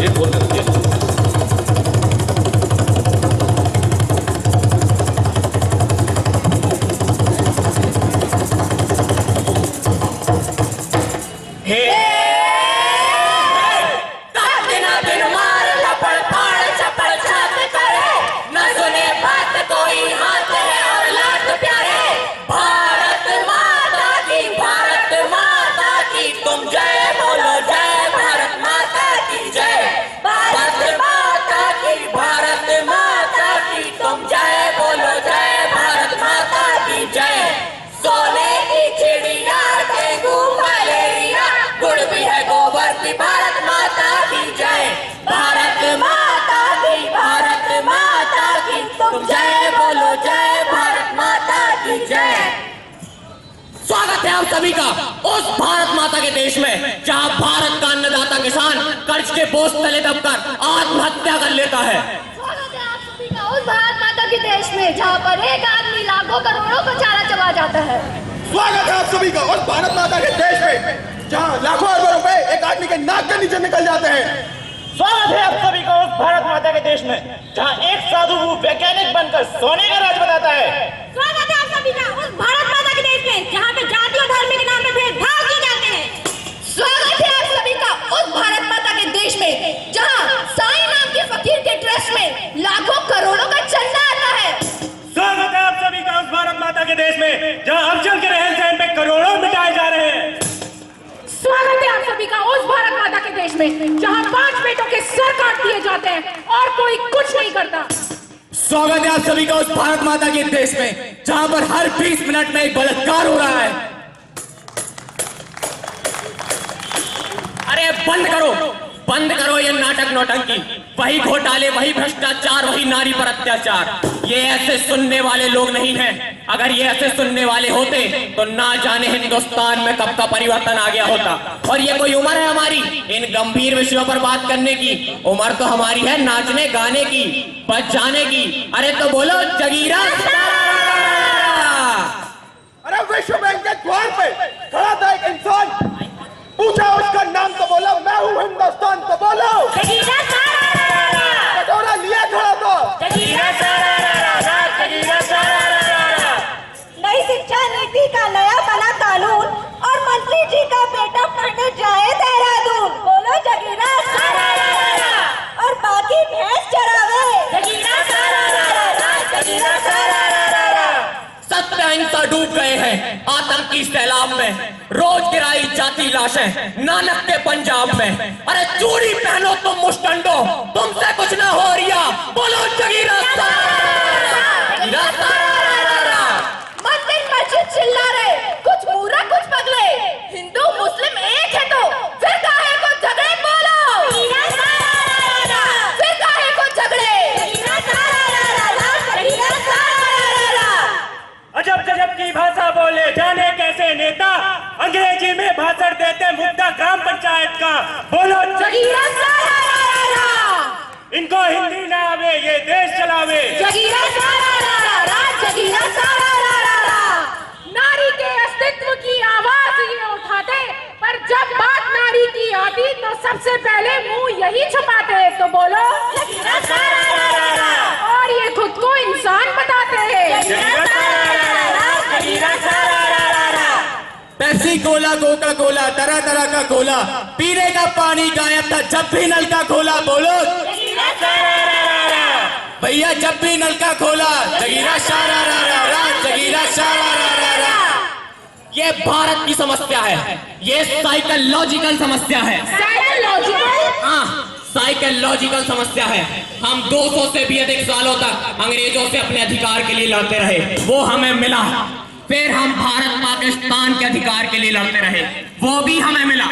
एक बोल दीजिए। स्वागत है आप सभी का उस भारत माता के देश में जहां भारत का अन्नदाता किसान कर्ज के बोझ तले दबकर आत्महत्या कर लेता है। स्वागत है आप सभी का उस भारत माता के देश में जहां पर एक आदमी लाखों करोड़ों को चारा चबा जाता है। स्वागत है आप सभी का उस भारत माता के देश में जहां लाखों अरबों रुपए एक आदमी के नाक के नीचे निकल जाते हैं। स्वागत है आप सभी का उस भारत माता के देश में जहां एक साधु वैज्ञानिक बनकर सोने का राज बताता है। स्वागत है आप सभी का उस भारत माता के देश में जहां पे जाति और धर्म के नाम पे भेदभाव किए जाते हैं। स्वागत है आप सभी का उस भारत माता के देश में जहां साईं नाम के फकीर के ट्रस्ट में लाखों करोड़ों का चंदा आता है। स्वागत है आप सभी का उस भारत माता के देश में जहां अफजल के रहन सहन पे करोड़ों मिटाए जा रहे हैं। स्वागत है आप सभी का उस भारत माता के देश में जहां 5 बेटों के सर काट दिए जाते हैं और कोई कुछ नहीं करता। स्वागत है आप सभी का उस भारत माता के देश में जहां पर हर 20 मिनट में एक बलात्कार हो रहा है। अरे बंद करो ये नाटक नौटंकी, वही घोटाले, वही भ्रष्टाचार, वही नारी पर अत्याचार। ये ऐसे सुनने वाले लोग नहीं हैं। अगर ये ऐसे सुनने वाले होते तो ना जाने हिंदुस्तान में कब का परिवर्तन आ गया होता। और ये कोई उम्र है हमारी इन गंभीर विषयों पर बात करने की? उम्र तो हमारी है नाचने गाने की, बच जाने की। अरे तो बोलो जगीरा। अरे विश्व बैंक के द्वार पे खड़ा था एक इंसान, पूछा उसका नाम तो बोलो, मैं हूँ हिंदुस्तान तो बोलो। कटोरा लिया खड़ा था। नई शिक्षा नीति का नया बना कानून और मंत्री जी का बेटा पढ़ने जाए देहरादून, बोलो जगीरा। और बाकी भैंस चरावे। सत्य अहिंसा डूब गए हैं आतंकी सैलाब में, रोज गिराई जाती लाशें नानक के पंजाब में। अरे चूड़ी पहनो तुम मुस्टंडो, तुमसे कुछ ना हो रिया, बोलो जगीरा। मंदिर मस्जिद चिल्ला रहे, कुछ मूर्ख कुछ पगले, हिंदू मुस्लिम एक है तो फिर काहे को झगड़े, बोलो फिर काहे को झगड़े। अजब गजब की भाषा बोले जाने कैसे नेता, अंग्रेजी में भाषण देते मुद्दा ग्राम पंचायत का, बोलो जगीरा इनको हिंदी ना आवे ये देश चलावे। जगीरा नारी के अस्तित्व की आवाज ये उठाते, पर जब बात नारी की आती तो सबसे पहले मुंह यही छुपाते। तो बोलो और ये खुद को इंसान बताते हैं। पेप्सी कोला कोका कोला तरह तरह का कोला, पीने का पानी गायब था जब भी नल का खोला, बोलो भैया जब भी नल का खोला। जगीरा शारा रा रा रा, जगीरा शारा रा रा रा। ये भारत की समस्या है, ये साइकोलॉजिकल समस्या है। हाँ, साइकोलॉजिकल समस्या है। हम 200 से भी अधिक सालों तक अंग्रेजों से अपने अधिकार के लिए लड़ते रहे, वो हमें मिला। फिर हम भारत पाकिस्तान के अधिकार के लिए लड़ते रहे, वो भी हमें मिला।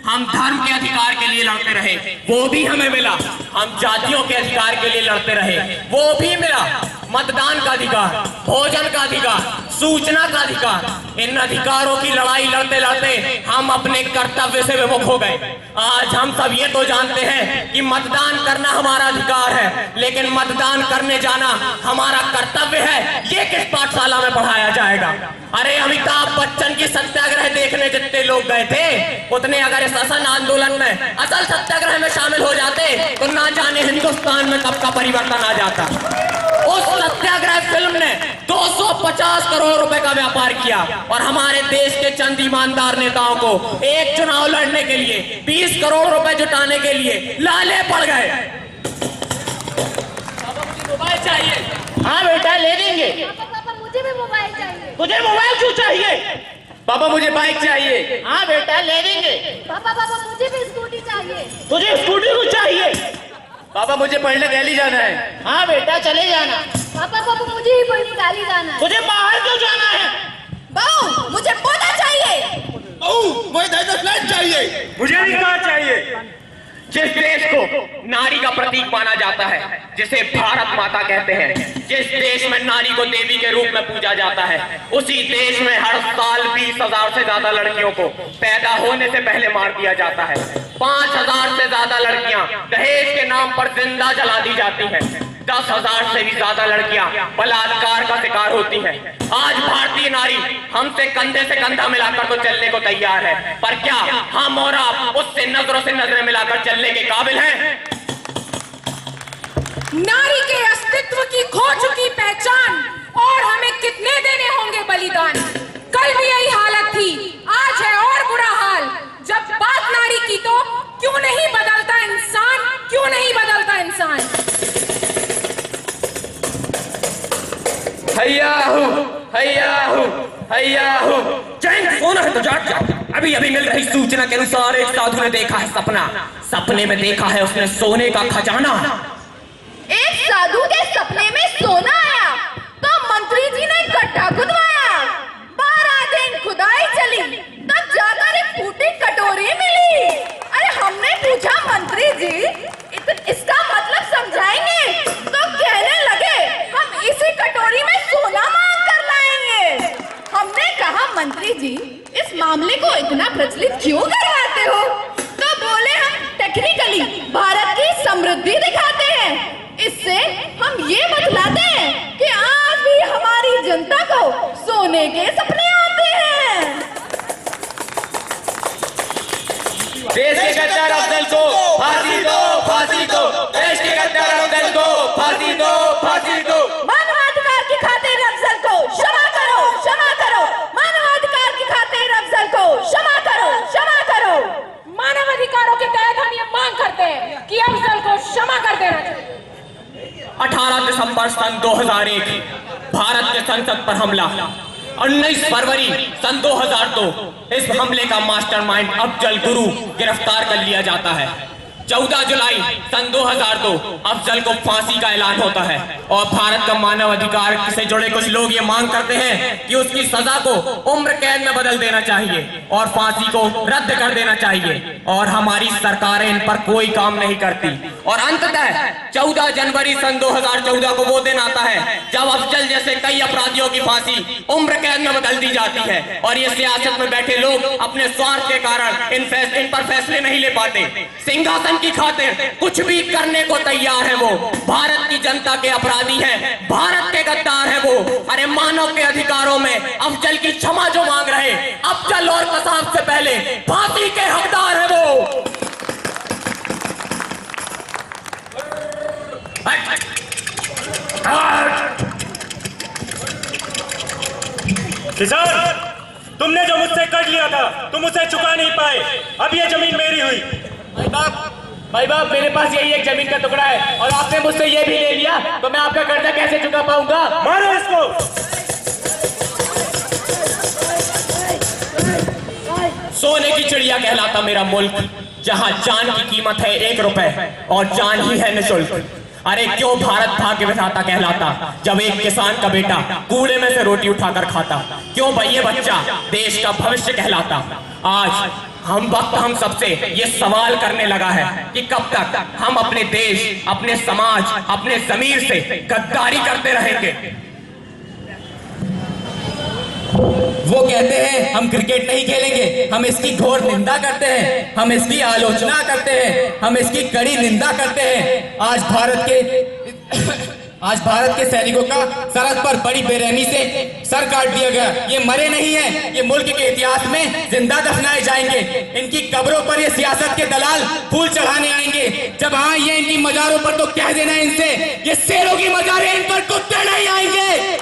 हम धर्म के अधिकार के लिए लड़ते रहे, वो भी हमें मिला। हम जातियों के अधिकार के लिए लड़ते रहे, वो भी मिला। मतदान का अधिकार, भोजन का अधिकार, सूचना का अधिकार, इन अधिकारों की लड़ाई लड़ते लड़ते हम अपने कर्तव्य से विमुख हो गए। आज हम सब ये तो जानते हैं कि मतदान करना हमारा अधिकार है, लेकिन मतदान करने जाना हमारा कर्तव्य है, ये किस पाठशाला में पढ़ाया जाएगा? अरे अमिताभ बच्चन की सत्याग्रह देखने जितने लोग गए थे, उतने अगर इस असल आंदोलन में, असल सत्याग्रह में शामिल हो जाते तो ना जाने हिंदुस्तान में कब का परिवर्तन आ जाता। उस सत्याग्रह फिल्म ने 250 करोड़ रुपए का व्यापार किया और हमारे देश के चंद ईमानदार नेताओं को एक चुनाव लड़ने के लिए 20 करोड़ रुपए जुटाने के लिए लाले पड़ गए। मोबाइल चाहिए? हाँ बेटा ले देंगे। पापा मुझे भी मोबाइल चाहिए। तुझे मोबाइल क्यों चाहिए? पापा मुझे बाइक चाहिए। हाँ बेटा ले देंगे। पापा मुझे भी स्कूटी चाहिए। तुझे स्कूटी क्यों चाहिए? पापा मुझे पढ़ने दिल्ली जाना है। हाँ बेटा चले जाना। पापा मुझे ही पढ़ने दिल्ली जाना है। तुझे बाहर क्यों जाना है? बहू मुझे पौधा चाहिए। मुझे फ्लैट चाहिए। मुझे भी कार चाहिए। जिस देश को नारी का प्रतीक माना जाता है, जिसे भारत माता कहते हैं, जिस देश में नारी को देवी के रूप में पूजा जाता है, उसी देश में हर साल 20,000 से ज्यादा लड़कियों को पैदा होने से पहले मार दिया जाता है। 5,000 से ज्यादा लड़कियां दहेज के नाम पर जिंदा जला दी जाती हैं। 10,000 से भी ज्यादा लड़कियां बलात्कार का शिकार होती हैं। आज भारतीय नारी हमसे कंधे से कंधा मिलाकर तो चलने को तैयार है, पर क्या हम और आप उससे नजरों से नजरें मिलाकर चलने के काबिल हैं? नारी के अस्तित्व की खो चुकी पहचान और हमें कितने देने होंगे बलिदान। कल भी यही हालत थी, आज है और बुरा हाल। जब बात नारी की तो क्यों नहीं बदलता इंसान, क्यों नहीं बदलता इंसान। हैया हूँ, हैया हूँ, हैया हूँ। चैन सोना है तो जाग जाओ। अभी अभी मिल रही सूचना के अनुसार एक साधु ने देखा है सपना। सपने में देखा है उसने सोने का खजाना। एक साधु के सपने में सोना आया तो मंत्री जी ने गड्ढा खुदवाया। 12 दिन खुदाई चली तब जाकर एक फूटी कटोरी मिली। अरे हमने पूछा मंत्री जी इसका मतलब समझाएंगे, तो कहने लगे हम इसी कटोरी में सोना मांग कर लाएंगे। हमने कहा मंत्री जी इस मामले को इतना प्रचलित क्यों करवाते हो? तो बोले हम टेक्निकली भारत की समृद्धि दिखाते हैं। इससे हम ये बतलाते हैं कि आज भी हमारी जनता को सोने के सपने आते हैं। देश के गद्दार अफजल को फांसी दो, फांसी दो। देश के गद्दार अफजल को फांसी दो, फांसी दो। मानवाधिकार की खातिर अफजल को क्षमा करो, क्षमा करो। मानवाधिकार की खातिर अफजल को क्षमा करो, क्षमा करो। मानव अधिकारों के तहत हम ये मांग करते हैं कि अफजल को क्षमा कर देना चाहिए। 18 दिसंबर सन 2001 भारत के संसद पर हमला। 19 फरवरी सन 2002 इस हमले का मास्टरमाइंड अफजल गुरु गिरफ्तार कर लिया जाता है। 14 जुलाई सन 2002 अफजल को फांसी का ऐलान होता है और भारत का मानव अधिकार से जुड़े कुछ लोग ये मांग करते हैं कि उसकी सजा को उम्र कैद में बदल देना चाहिए और फांसी को रद्द कर देना चाहिए, और हमारी सरकारें इन पर कोई काम नहीं करती। और अंततः 14 जनवरी सन 2014 को वो दिन आता है जब अफजल जैसे कई अपराधियों की फांसी उम्र कैद में बदल दी जाती है, और ये सियासत में बैठे लोग अपने स्वार्थ के कारण इन पर फैसले नहीं ले पाते। सिंहासन की खातिर कुछ भी करने को तैयार है वो। भारत की जनता के अपराधी हैं, भारत के गद्दार हैं वो। अरे मानव के अधिकारों में अफजल की क्षमा जो मांग रहे, अफजल और कसाब से पहले फांसी के हकदार हैं वो। किसान, तुमने जो मुझसे कर लिया था तुम उसे चुका नहीं पाए। अब ये जमीन मेरी हुई। भाई बाप मेरे पास यही एक जमीन का टुकड़ा है और आपने मुझसे ये भी ले लिया, तो मैं आपका कर्जा कैसे चुका पाऊंगा? मारो इसको। सोने की चिड़िया कहलाता मेरा मुल्क, जहां जान की कीमत है 1 रुपए और जान ही है निःशुल्क। अरे क्यों भारत भाग्य विधाता कहलाता जब एक किसान का बेटा कूड़े में से रोटी उठाकर खाता? क्यों भैया बच्चा देश का भविष्य कहलाता? आज हम सबसे ये सवाल करने लगा है कि कब तक हम अपने देश, अपने समाज, अपने जमीर से गद्दारी करते रहेंगे। वो कहते हैं हम क्रिकेट नहीं खेलेंगे, हम इसकी घोर निंदा करते हैं, हम इसकी आलोचना करते हैं, हम इसकी कड़ी निंदा करते हैं। आज भारत के आज भारत के सैनिकों का सरहद पर बड़ी बेरहमी से सर काट दिया गया। ये मरे नहीं हैं, ये मुल्क के इतिहास में जिंदा दफनाए जाएंगे। इनकी कब्रों पर ये सियासत के दलाल फूल चढ़ाने आएंगे। जब आएंगे इनकी मजारों पर तो कह देना इनसे, ये शेरों की मजार है, इन पर कुत्ते नहीं आएंगे।